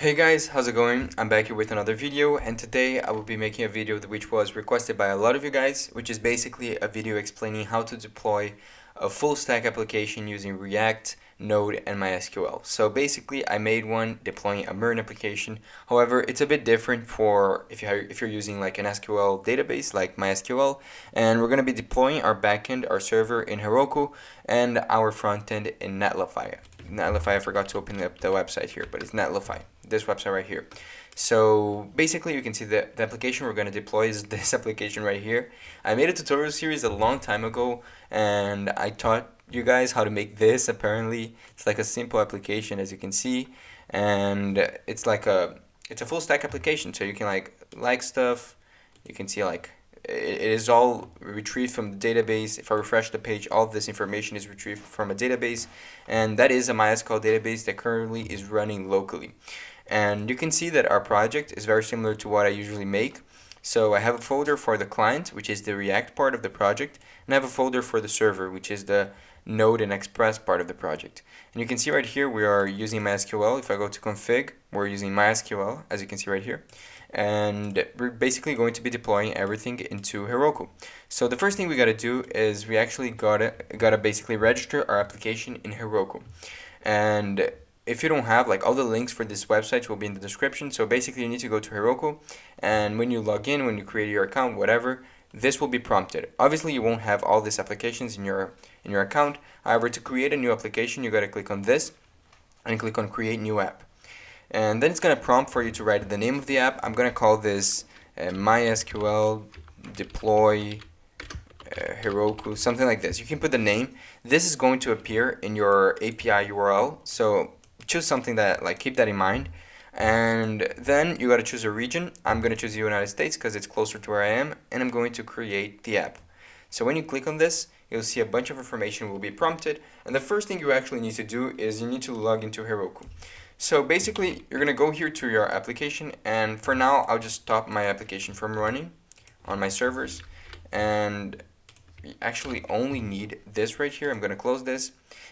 Hey guys, how's it going? I'm back here with another video, and today I will be making a video which was requested by a lot of you guys, which is basically a video explaining how to deploy a full stack application using React, Node, and MySQL. So basically I made one deploying a MERN application. However, it's a bit different for if you're using like an SQL database like MySQL, and we're going to be deploying our backend, our server in Heroku, and our frontend in netlify. Netlify, I forgot to open up the website here, but it's netlify, this website right here. So basically you can see that the application we're going to deploy is this application right here. I made a tutorial series a long time ago and I taught you guys how to make this. Apparently it's like a simple application, as you can see, and it's a full stack application, so you can like stuff. You can see it is all retrieved from the database. If I refresh the page, all of this information is retrieved from a database, and that is a MySQL database that currently is running locally. And you can see that our project is very similar to what I usually make. So I have a folder for the client, which is the React part of the project, and I have a folder for the server, which is the Node and Express part of the project. And you can see right here we are using MySQL. If I go to config, we're using MySQL, as you can see right here. And we're basically going to be deploying everything into Heroku. So the first thing we gotta do is we actually gotta basically register our application in Heroku. And if you don't have, all the links for this website will be in the description. So basically you need to go to Heroku, and when you log in, when you create your account, whatever, this will be prompted. Obviously you won't have all these applications in your account. However, to create a new application, you gotta click on this and click on create new app. And then it's going to prompt for you to write the name of the app. I'm going to call this MySQL deploy Heroku, something like this. You can put the name. This is going to appear in your API URL, so choose something that, keep that in mind. And then you got to choose a region. I'm going to choose the United States because it's closer to where I am, and I'm going to create the app. So when you click on this, you'll see a bunch of information will be prompted, and the first thing you actually need to do is you need to log into Heroku. So basically, you're going to go here to your application, and for now, I'll just stop my application from running on my servers, and we actually only need this right here. I'm going to close this.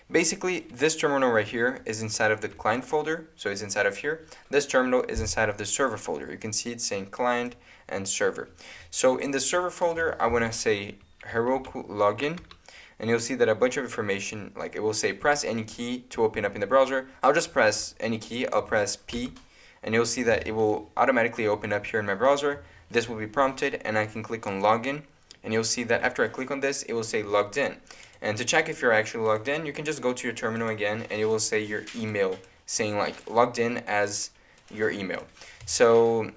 Basically, this terminal right here is inside of the client folder, so it's inside of here. This terminal is inside of the server folder. You can see it's saying client and server. So in the server folder, I want to say Heroku login. And you'll see that a bunch of information, it will say press any key to open up in the browser. I'll just press any key, I'll press P, and you'll see that it will automatically open up here in my browser. This will be prompted, and I can click on login, and you'll see that after I click on this, it will say logged in. And to check if you're actually logged in, you can just go to your terminal again, and it will say your email, saying logged in as your email. So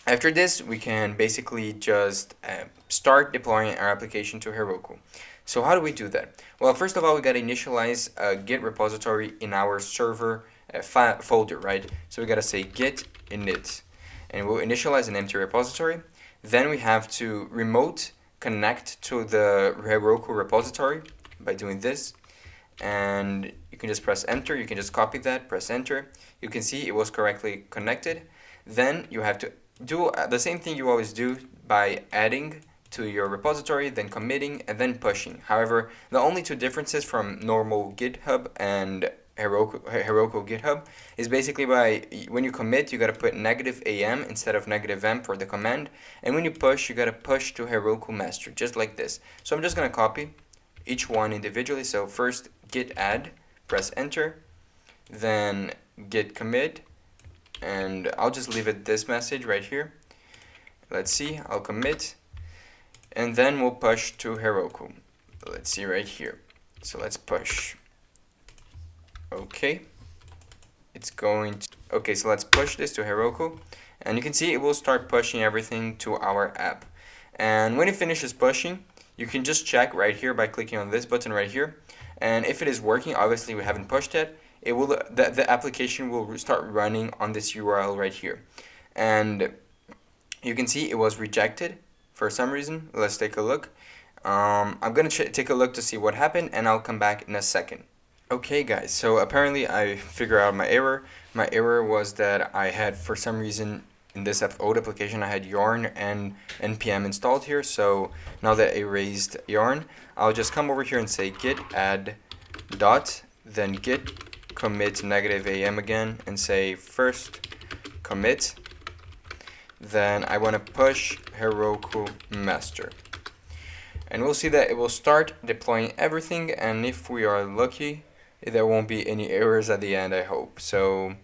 after this, we can basically just start deploying our application to Heroku. So how do we do that? Well, first of all, we got to initialize a Git repository in our server folder, right? So we got to say git init, and we'll initialize an empty repository. Then we have to remote connect to the Heroku repository by doing this, and you can just press enter. You can just copy that, press enter. You can see it was correctly connected. Then you have to do the same thing you always do by adding to your repository, then committing, and then pushing. However, the only two differences from normal GitHub and Heroku GitHub is basically when you commit, you gotta put -am instead of -m for the command, and when you push, you gotta push to Heroku master, just like this. So I'm just gonna copy each one individually. So first git add, press enter, then git commit, and I'll just leave it this message right here. Let's see, I'll commit, and then we'll push to Heroku. Let's see right here. So let's push. Okay. It's going to, okay, so let's push this to Heroku. And you can see it will start pushing everything to our app. And when it finishes pushing, you can just check right here by clicking on this button right here. And if it is working, obviously we haven't pushed it, the application will start running on this URL right here. And you can see it was rejected for some reason. Let's take a look. I'm going to take a look to see what happened, and I'll come back in a second. Okay guys, so apparently I figured out my error. My error was that I had, for some reason, in this old application, I had yarn and npm installed here. So now that I erased yarn, I'll just come over here and say git add dot, then git commit -am again, and say first commit, then I want to push heroku master. And we'll see that it will start deploying everything, and if we are lucky, there won't be any errors at the end, I hope. So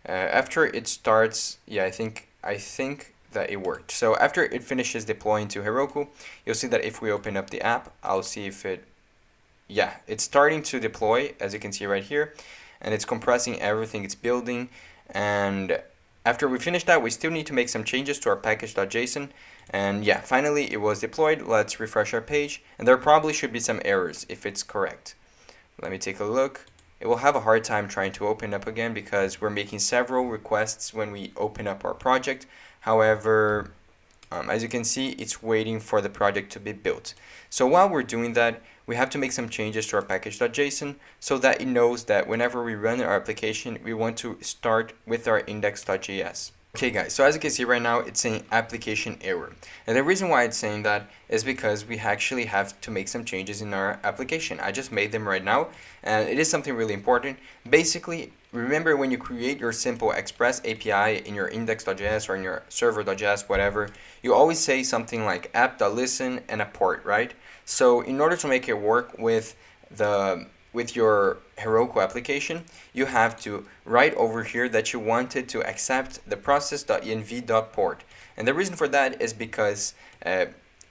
after it starts, yeah, I think that it worked. So after it finishes deploying to Heroku, you'll see that if we open up the app, I'll see if it's starting to deploy, as you can see right here, and it's compressing everything it's building. And after we finish that, we still need to make some changes to our package.json. And yeah, finally it was deployed. Let's refresh our page, and there probably should be some errors if it's correct. Let me take a look. It will have a hard time trying to open up again because we're making several requests when we open up our project. However, as you can see, it's waiting for the project to be built. So while we're doing that, we have to make some changes to our package.json so that it knows that whenever we run our application, we want to start with our index.js. Okay guys, so as you can see right now, it's saying application error. And the reason why it's saying that is because we actually have to make some changes in our application. I just made them right now, and it is something really important. Basically, remember when you create your simple Express API in your index.js or in your server.js, whatever, you always say something like app.listen and a port, right? So in order to make it work with your Heroku application, you have to write over here that you wanted to accept the process.env.port. And the reason for that is because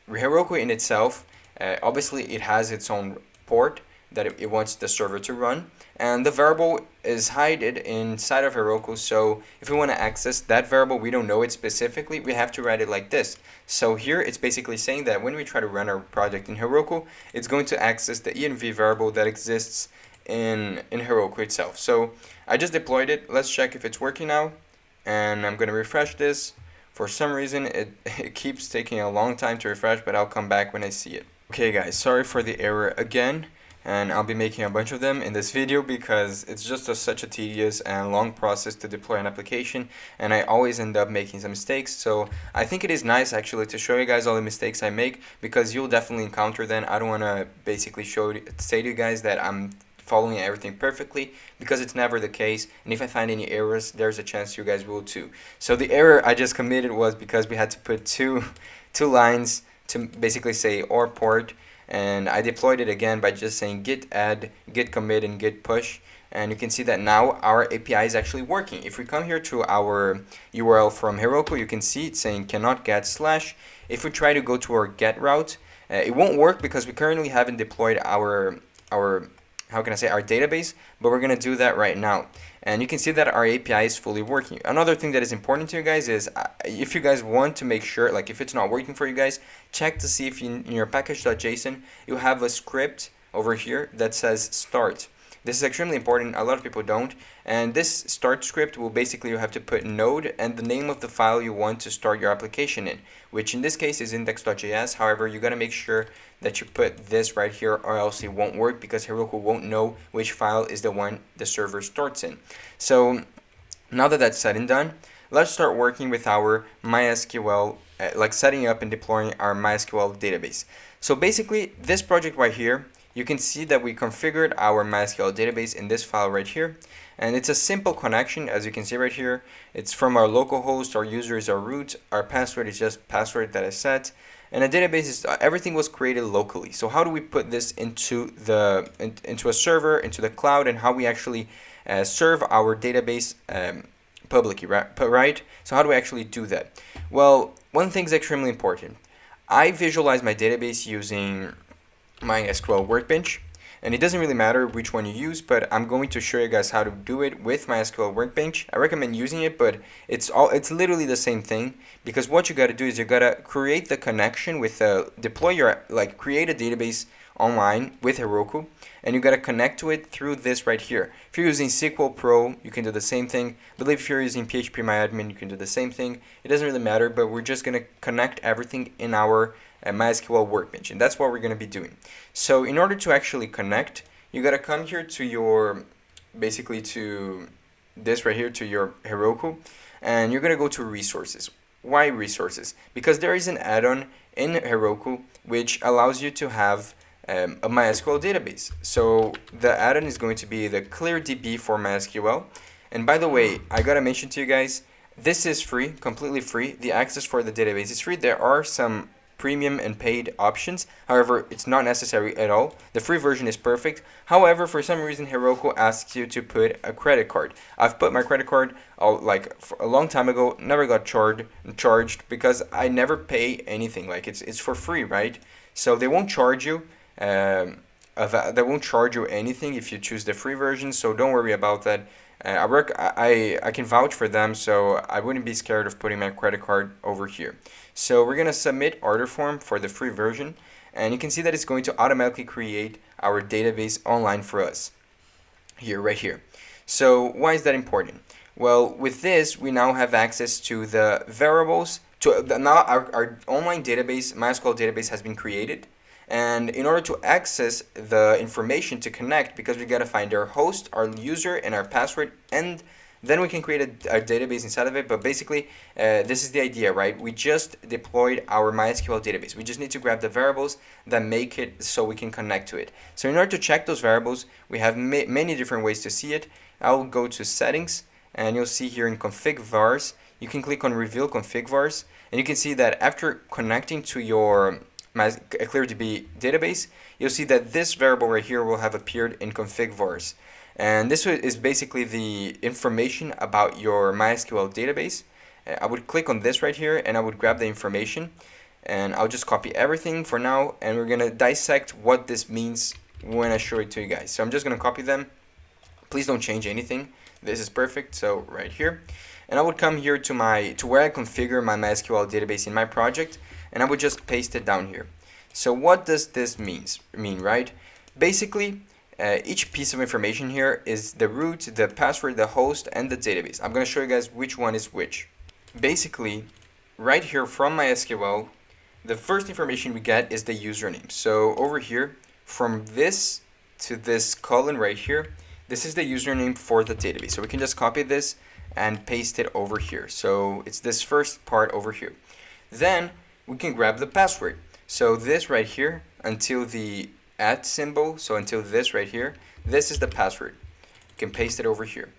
Heroku in itself, obviously it has its own port that it wants the server to run, and the variable is hidden inside of Heroku. So if we want to access that variable, we don't know it specifically, we have to write it like this. So here it's basically saying that when we try to run our project in Heroku, it's going to access the env variable that exists in Heroku itself. So I just deployed it. Let's check if it's working now, and I'm going to refresh this. For some reason it keeps taking a long time to refresh, but I'll come back when I see it. Okay guys, sorry for the error again, and I'll be making a bunch of them in this video because it's just such a tedious and long process to deploy an application, and I always end up making some mistakes. So I think it is nice actually to show you guys all the mistakes I make, because you'll definitely encounter them. I don't want to basically say to you guys that I'm following everything perfectly, because it's never the case, and if I find any errors, there's a chance you guys will too. So the error I just committed was because we had to put two lines to basically say or port, and I deployed it again by just saying git add, git commit, and git push, and you can see that now our API is actually working. If we come here to our URL from Heroku, you can see it's saying cannot get /. If we try to go to our get route, it won't work because we currently haven't deployed our how can I say, our database, but we're going to do that right now. And you can see that our API is fully working. Another thing that is important to you guys is if you guys want to make sure, like if it's not working for you guys, check to see if in your package.json you have a script over here that says start. This is extremely important. A lot of people don't. And this start script will basically, you have to put node and the name of the file you want to start your application in, which in this case is index.js. However, you got to make sure that you put this right here, or else it won't work because Heroku won't know which file is the one the server starts in. So now that that's said and done, let's start working with our MySQL, like setting up and deploying our MySQL database. So basically, this project right here, you can see that we configured our MySQL database in this file right here, and it's a simple connection. As you can see right here, it's from our local host, our user is our root, our password is just password that is set, and a database is everything was created locally. So how do we put this into a server, into the cloud, and how we actually serve our database publicly, right? So how do we actually do that? Well, one thing is extremely important. I visualize my database using MySQL workbench, and it doesn't really matter which one you use, but I'm going to show you guys how to do it with MySQL workbench. I recommend using it, but it's literally the same thing, because what you got to do is you got to create the connection with create a database online with Heroku, and you got to connect to it through this right here. If you're using SQL Pro, you can do the same thing. I believe if you're using PHP you can do the same thing. It doesn't really matter, but we're just going to connect everything in our MySQL workbench, and that's what we're going to be doing. So in order to actually connect, you got to come here to your, basically to this right here, to your Heroku, and you're going to go to resources. Why resources? Because there is an add-on in Heroku which allows you to have a MySQL database. So the add-on is going to be the ClearDB for MySQL. And by the way, I gotta mention to you guys, This is free, completely free. The access for the database is free. There are some premium and paid options. However, it's not necessary at all. The free version is perfect. However, for some reason, Heroku asks you to put a credit card. I've put my credit card like a long time ago. Never got charged because I never pay anything. Like it's for free, right? So they won't charge you. They won't charge you anything if you choose the free version. So don't worry about that. I can vouch for them, so I wouldn't be scared of putting my credit card over here. So we're gonna submit order form for the free version, and you can see that it's going to automatically create our database online for us here, right here. So why is that important? Well, with this, we now have access to the variables. Now our online database, MySQL database, has been created. And in order to access the information to connect, because we gotta find our host, our user, and our password, and then we can create a database inside of it. But basically, this is the idea, right? We just deployed our MySQL database. We just need to grab the variables that make it so we can connect to it. So in order to check those variables, we have many different ways to see it. I'll go to settings, and you'll see here in config vars, you can click on reveal config vars, and you can see that after connecting to your ClearDB database, you'll see that this variable right here will have appeared in config vars. And this is basically the information about your MySQL database. I would click on this right here and I would grab the information, and I'll just copy everything for now, and we're gonna dissect what this means when I show it to you guys. So I'm just gonna copy them. Please don't change anything. This is perfect. So right here, and I would come here to where I configure my MySQL database in my project, and I would just paste it down here. So what does this mean, right? Basically, each piece of information here is the root, the password, the host, and the database. I'm going to show you guys which one is which. Basically, right here from MySQL, the first information we get is the username. So over here, from this to this column right here, this is the username for the database. So we can just copy this and paste it over here. So it's this first part over here. Then we can grab the password. So this right here, until the @ symbol, so until this right here, this is the password. You can paste it over here.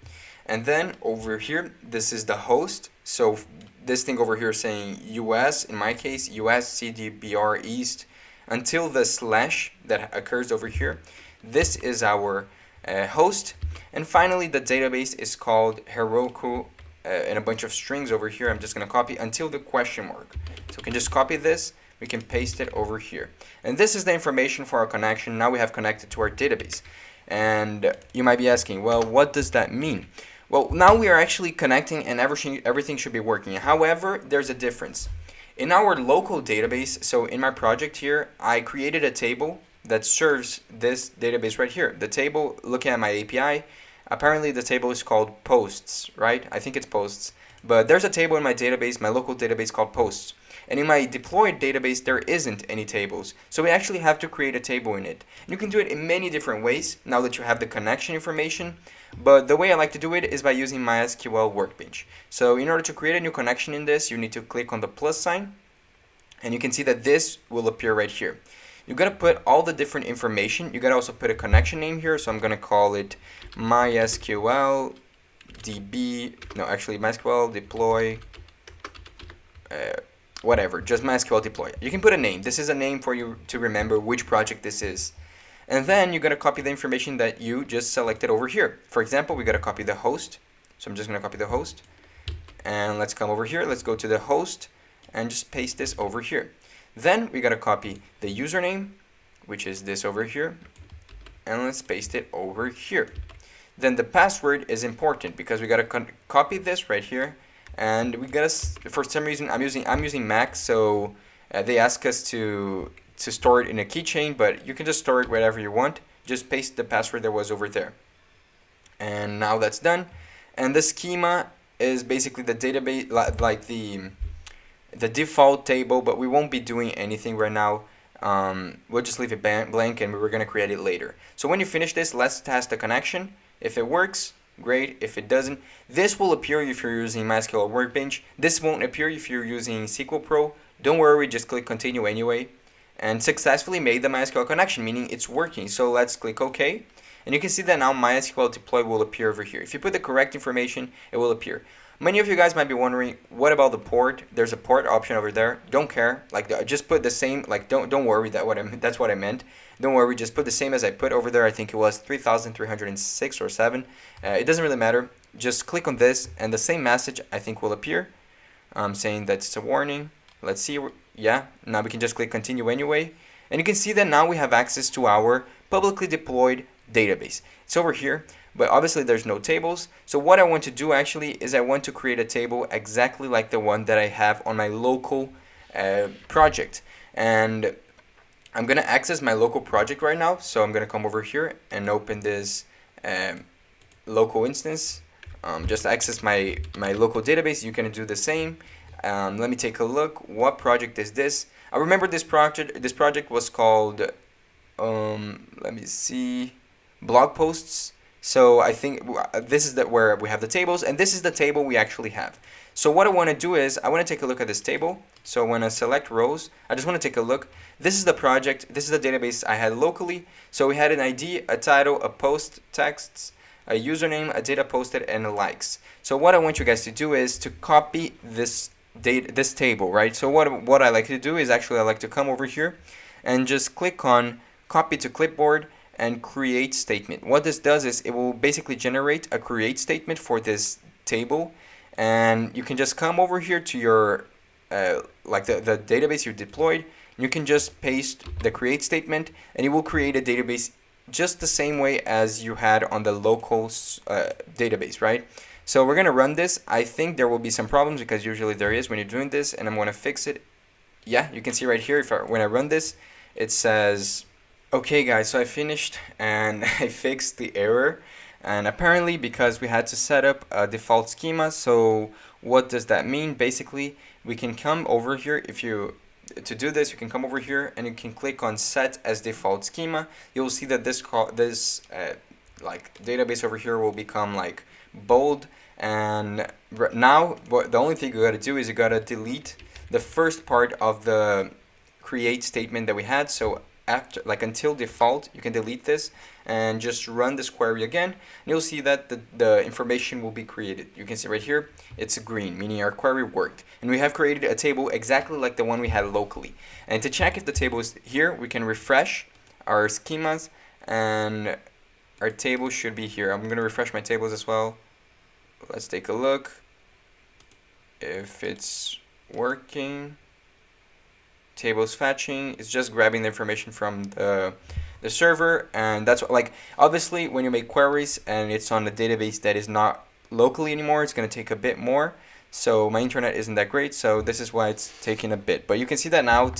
And then over here, this is the host. So this thing over here saying US, in my case, US CDBR East, until the slash that occurs over here. This is our host. And finally, the database is called Heroku, and a bunch of strings over here. I'm just going to copy until the question mark. So we can just copy this, we can paste it over here. And this is the information for our connection. Now we have connected to our database. And you might be asking, well, what does that mean? Well, now we are actually connecting and everything should be working. However, there's a difference. In our local database, so in my project here, I created a table that serves this database right here. The table, looking at my API, apparently the table is called posts, right? I think it's posts. But there's a table in my database, my local database, called posts. And in my deployed database, there isn't any tables. So we actually have to create a table in it. And you can do it in many different ways now that you have the connection information. But the way I like to do it is by using MySQL workbench. So in order to create a new connection in this, you need to click on the plus sign. And you can see that this will appear right here. You gotta put all the different information. You gotta also put a connection name here. So I'm gonna call it MySQL DB. No, actually MySQL deploy. Whatever, just MySQL deploy. You can put a name. This is a name for you to remember which project this is. And then you're gonna copy the information that you just selected over here. For example, we gotta copy the host. So I'm just gonna copy the host. And let's come over here. Let's go to the host and just paste this over here. Then we gotta copy the username, which is this over here, and let's paste it over here. Then the password is important because we gotta copy this right here, and we gotta, for some reason I'm using Mac, so they ask us to store it in a keychain, but you can just store it wherever you want. Just paste the password that was over there. And now that's done. And the schema is basically the database, like the default table, but we won't be doing anything right now. We'll just leave it blank and we're going to create it later. So when you finish this, let's test the connection. If it works, great. If it doesn't, this will appear if you're using MySQL Workbench. This won't appear if you're using SQL Pro. Don't worry, just click continue anyway. And successfully made the MySQL connection, meaning it's working. So let's click OK. And you can see that now MySQL deploy will appear over here. If you put the correct information, it will appear. Many of you guys might be wondering, what about the port? There's a port option over there. Don't care. Like, just put the same. Like, don't worry. That's what I meant. Don't worry. Just put the same as I put over there. I think it was 3,306 or 7. It doesn't really matter. Just click on this, and the same message I think will appear, saying that it's a warning. Let's see. Yeah. Now we can just click continue anyway, and you can see that now we have access to our publicly deployed database. It's over here. But obviously there's no tables. So what I want to do actually is I want to create a table exactly like the one that I have on my local project. And I'm going to access my local project right now. So I'm going to come over here and open this local instance. Just access my local database. You can do the same. Let me take a look. What project is this? I remember this project. This project was called, let me see, blog posts. So I think this is where we have the tables, and this is the table we actually have. So what I want to do is I want to take a look at this table. So when I select rows, I just want to take a look. This is the project. This is the database I had locally. So we had an ID, a title, a post texts, a username, a data posted, and likes. So what I want you guys to do is to copy this table, right? So what I like to do is actually I like to come over here and just click on copy to clipboard and create statement. What this does is it will basically generate a create statement for this table, and you can just come over here to your like the database you deployed. You can just paste the create statement, and it will create a database just the same way as you had on the local database, right? So we're gonna run this. I think there will be some problems because usually there is when you're doing this, and I'm gonna fix it. Yeah, you can see right here when I run this, it says, okay guys, so I finished and I fixed the error, and apparently because we had to set up a default schema. So what does that mean? Basically, we can come over here. To do this, you can come over here and you can click on set as default schema. You'll see that this like database over here will become like bold, and now the only thing you gotta do is you gotta delete the first part of the create statement that we had. So after, like, until default, you can delete this and just run this query again, and you'll see that the information will be created. You can see right here it's green, meaning our query worked, and we have created a table exactly like the one we had locally. And to check if the table is here, we can refresh our schemas, and our table should be here. I'm gonna refresh my tables as well. Let's take a look if it's working. Tables fetching is just grabbing the information from the server, and that's what, like, obviously when you make queries and it's on a database that is not locally anymore, it's going to take a bit more. So my internet isn't that great, so this is why it's taking a bit. But you can see that now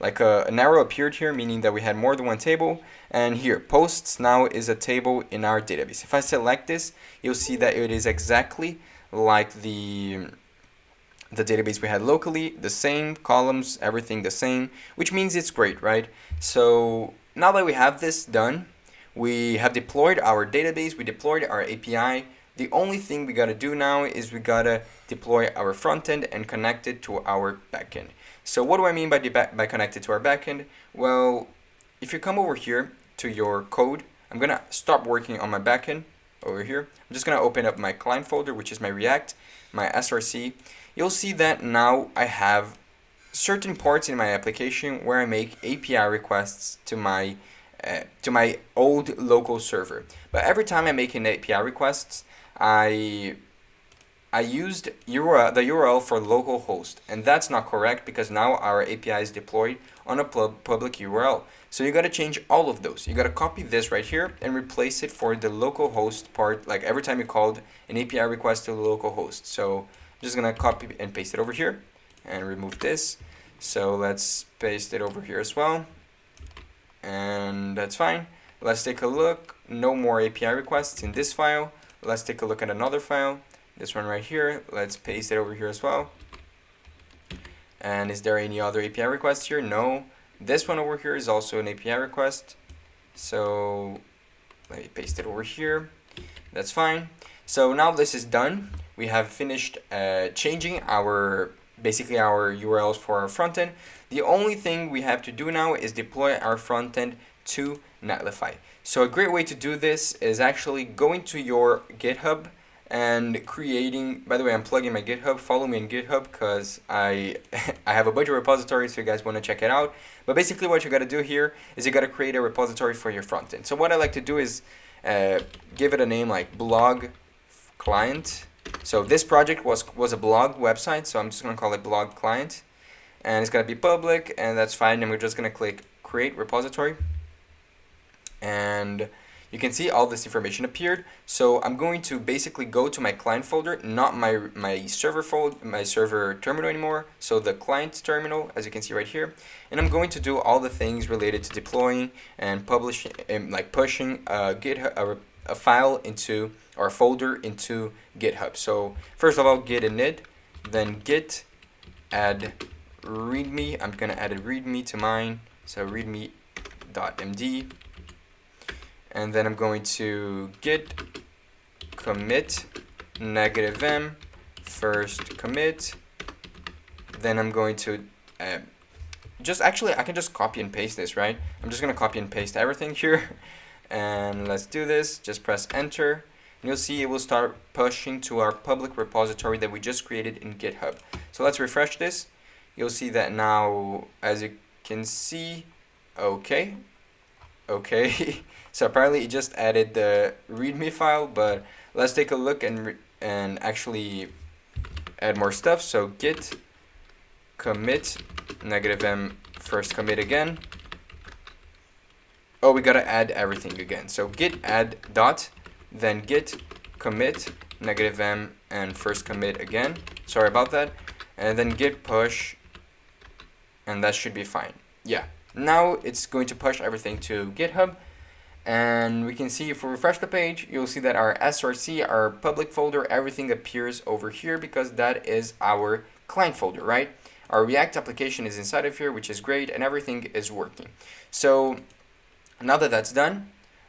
like an arrow appeared here, meaning that we had more than one table. And here, posts now is a table in our database. If I select this, you'll see that it is exactly like the database we had locally, the same columns, everything the same, which means it's great, right? So now that we have this done, we have deployed our database, we deployed our API. The only thing we gotta do now is we gotta deploy our front end and connect it to our backend. So what do I mean by connected to our backend? Well, if you come over here to your code, I'm gonna stop working on my backend over here. I'm just gonna open up my client folder, which is my React, my src. You'll see that now I have certain parts in my application where I make API requests to my old local server. But every time I make an API requests, I used the URL for localhost, and that's not correct because now our API is deployed on a public URL. So you got to change all of those. You got to copy this right here and replace it for the localhost part, like every time you called an API request to the localhost. So I'm just gonna copy and paste it over here and remove this. So let's paste it over here as well, and that's fine. Let's take a look. No more API requests in this file. Let's take a look at another file. This one right here. Let's paste it over here as well. And is there any other API requests here? No. This one over here is also an API request. So let me paste it over here. That's fine. So now this is done. We have finished changing basically our URLs for our front end. The only thing we have to do now is deploy our front end to Netlify. So a great way to do this is actually going to your GitHub and creating, by the way, I'm plugging my GitHub. Follow me on GitHub because I I have a bunch of repositories, so you guys want to check it out. But basically what you got to do here is you got to create a repository for your front end. So what I like to do is give it a name like blog client. So this project was a blog website, so I'm just going to call it blog client. And it's going to be public, and that's fine. And we're just going to click create repository. And you can see all this information appeared. So I'm going to basically go to my client folder, not my server terminal anymore. So the client terminal, as you can see right here. And I'm going to do all the things related to deploying and publishing, and like pushing a file into, or a folder into GitHub. So first of all, git init, then git add readme. I'm gonna add a readme to mine. So readme.md. And then I'm going to git commit -m first commit. Then I'm going to I can just copy and paste this, right? I'm just going to copy and paste everything here. And let's do this. Just press enter. And you'll see it will start pushing to our public repository that we just created in GitHub. So let's refresh this. You'll see that now, as you can see, okay. So apparently it just added the readme file, but let's take a look and actually add more stuff. So git commit -m first commit again. Oh, we gotta add everything again. So git add dot, then git commit -m and first commit again. Sorry about that. And then git push, and that should be fine. Yeah. Now it's going to push everything to GitHub, and we can see if we refresh the page, you'll see that our src, our public folder, everything appears over here because that is our client folder, right? Our React application is inside of here, which is great, and everything is working. So now that that's done,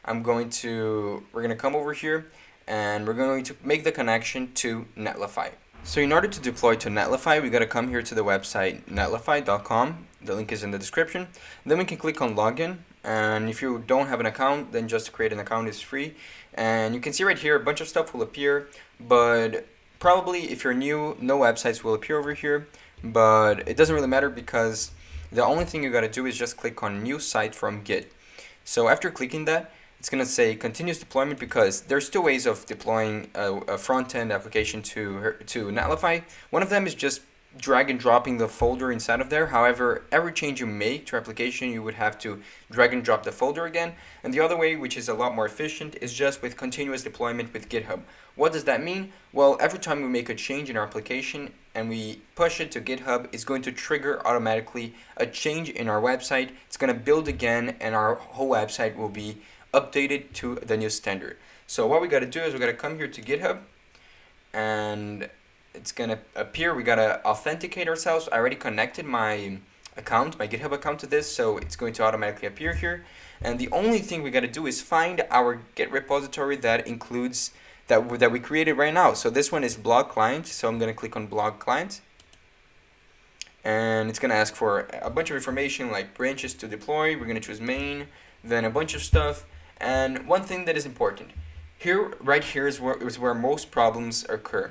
we're going to come over here and we're going to make the connection to Netlify. So in order to deploy to Netlify, we got to come here to the website netlify.com. The link is in the description. Then we can click on login, and if you don't have an account, then just create an account is free. And you can see right here a bunch of stuff will appear, but probably if you're new, no websites will appear over here, but it doesn't really matter because the only thing you got to do is just click on new site from Git. So after clicking that, it's going to say continuous deployment because there's two ways of deploying a front-end application to Netlify. One of them is just drag and dropping the folder inside of there. However, every change you make to your application, you would have to drag and drop the folder again. And the other way, which is a lot more efficient, is just with continuous deployment with GitHub. What does that mean? Well, every time we make a change in our application and we push it to GitHub, it's going to trigger automatically a change in our website. It's going to build again, and our whole website will be updated to the new standard. So what we got to do is we got to come here to GitHub, and it's going to appear. We got to authenticate ourselves. I already connected my account, my GitHub account to this, so it's going to automatically appear here. And the only thing we got to do is find our Git repository that includes that we created right now. So this one is blog client, so I'm going to click on blog client. And it's going to ask for a bunch of information like branches to deploy. We're going to choose main, then a bunch of stuff. And one thing that is important, right here is where most problems occur.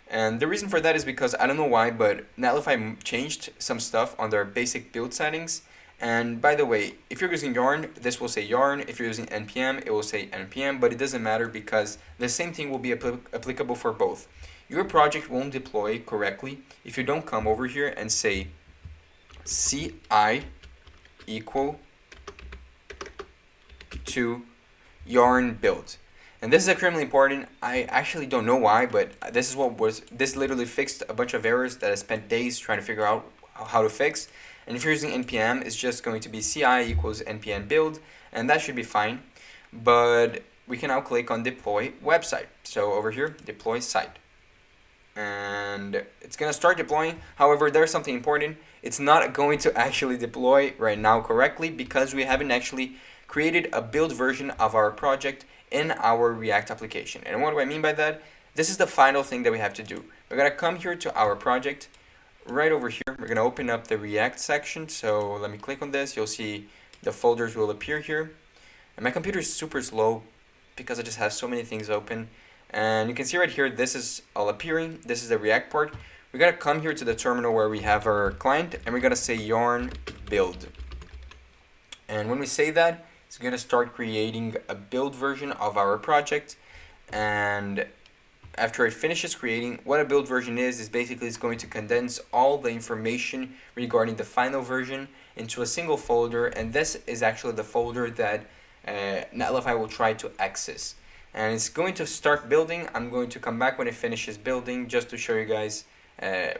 And the reason for that is because, I don't know why, but Netlify changed some stuff on their basic build settings. And by the way, if you're using Yarn, this will say Yarn. If you're using NPM, it will say NPM, but it doesn't matter because the same thing will be applicable for both. Your project won't deploy correctly if you don't come over here and say CI equal to Yarn build. And this is extremely important. I actually don't know why, but this literally fixed a bunch of errors that I spent days trying to figure out how to fix. And if you're using NPM, it's just going to be CI equals NPM build, and that should be fine. But we can now click on deploy website. So over here, deploy site. And it's going to start deploying. However, there's something important. It's not going to actually deploy right now correctly because we haven't actually created a build version of our project in our React application. And what do I mean by that? This is the final thing that we have to do. We're going to come here to our project. Right over here, we're going to open up the React section. So let me click on this. You'll see the folders will appear here. And my computer is super slow because I just have so many things open. And you can see right here, this is all appearing. This is the React part. We gotta come here to the terminal where we have our client, and we're gonna say yarn build. And when we say that, it's gonna start creating a build version of our project. And after it finishes creating, what a build version is basically it's going to condense all the information regarding the final version into a single folder, and this is actually the folder that netlify will try to access. And it's going to start building. I'm going to come back when it finishes building just to show you guys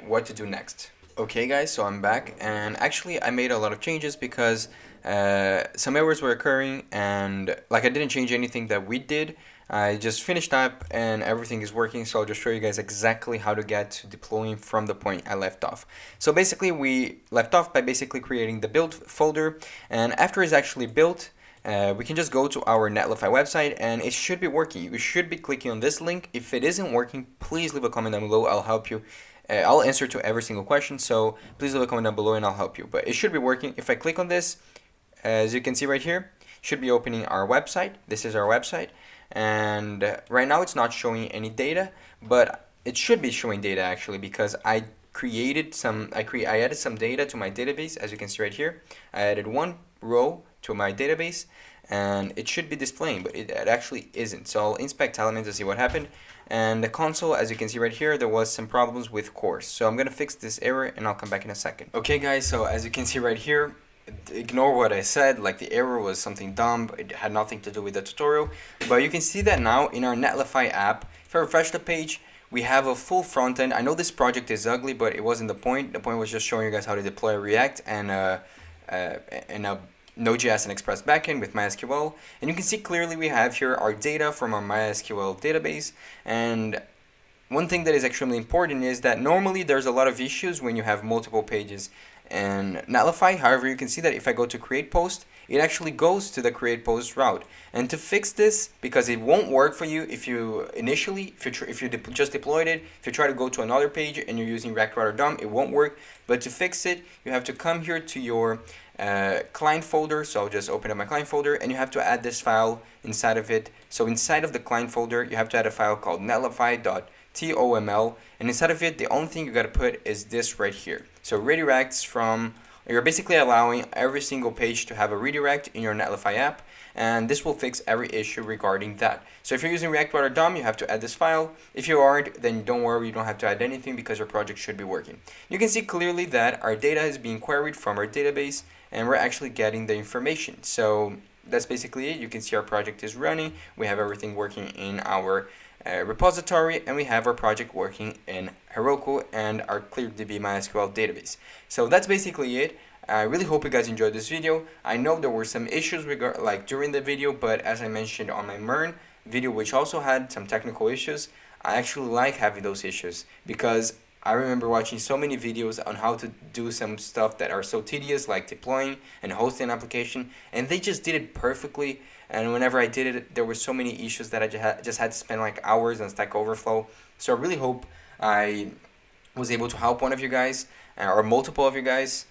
what to do next. Okay guys, so I'm back, and actually I made a lot of changes because some errors were occurring, and like I didn't change anything that we did. I just finished up and everything is working, so I'll just show you guys exactly how to get to deploying from the point I left off. So basically we left off by basically creating the build folder, and after it's actually built, we can just go to our netlify website and it should be working. You should be clicking on this link. If it isn't working, please leave a comment down below. I'll help you. I'll answer to every single question, so please leave a comment down below and I'll help you. But it should be working. If I click on this, as you can see right here, should be opening our website. This is our website, and right now it's not showing any data, but it should be showing data actually, because I added some data to my database. As you can see right here, I added one row to my database and it should be displaying, but it actually isn't. So I'll inspect elements to see what happened. And the console, as you can see right here, there was some problems with course. So I'm gonna fix this error and I'll come back in a second. Okay guys, so as you can see right here, ignore what I said, like the error was something dumb, it had nothing to do with the tutorial. But you can see that now in our netlify app, if I refresh the page, we have a full front end. I know this project is ugly, but it wasn't the point. The point was just showing you guys how to deploy React and a NodeJS and Express backend with MySQL. And you can see clearly we have here our data from our MySQL database. And one thing that is extremely important is that normally there's a lot of issues when you have multiple pages in Netlify. However, you can see that if I go to create post, it actually goes to the create post route. And to fix this, because it won't work for you if you just deployed it, if you try to go to another page and you're using React.DOM, it won't work. But to fix it, you have to come here to your client folder. So I'll just open up my client folder, and you have to add this file inside of it. So inside of the client folder, you have to add a file called netlify.toml, and inside of it, the only thing you got to put is this right here. So redirects from, you're basically allowing every single page to have a redirect in your Netlify app, and this will fix every issue regarding that. So if you're using React.DOM, you have to add this file. If you aren't, then don't worry, you don't have to add anything because your project should be working. You can see clearly that our data is being queried from our database, and we're actually getting the information. So that's basically it. You can see our project is running. We have everything working in our repository, and we have our project working in Heroku and our ClearDB MySQL database. So that's basically it. I really hope you guys enjoyed this video. I know there were some issues during the video, but as I mentioned on my MERN video, which also had some technical issues, I actually like having those issues because I remember watching so many videos on how to do some stuff that are so tedious, like deploying and hosting an application, and they just did it perfectly. And whenever I did it, there were so many issues that I just had to spend like hours on Stack Overflow. So I really hope I was able to help one of you guys or multiple of you guys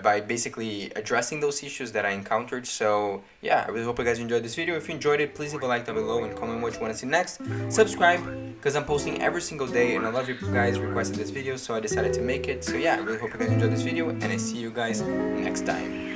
by basically addressing those issues that I encountered. So yeah, I really hope you guys enjoyed this video. If you enjoyed it, please leave a like down below and comment what you want to see next. Subscribe, because I'm posting every single day and a lot of you guys requested this video, so I decided to make it. So yeah, I really hope you guys enjoyed this video, and I see you guys next time.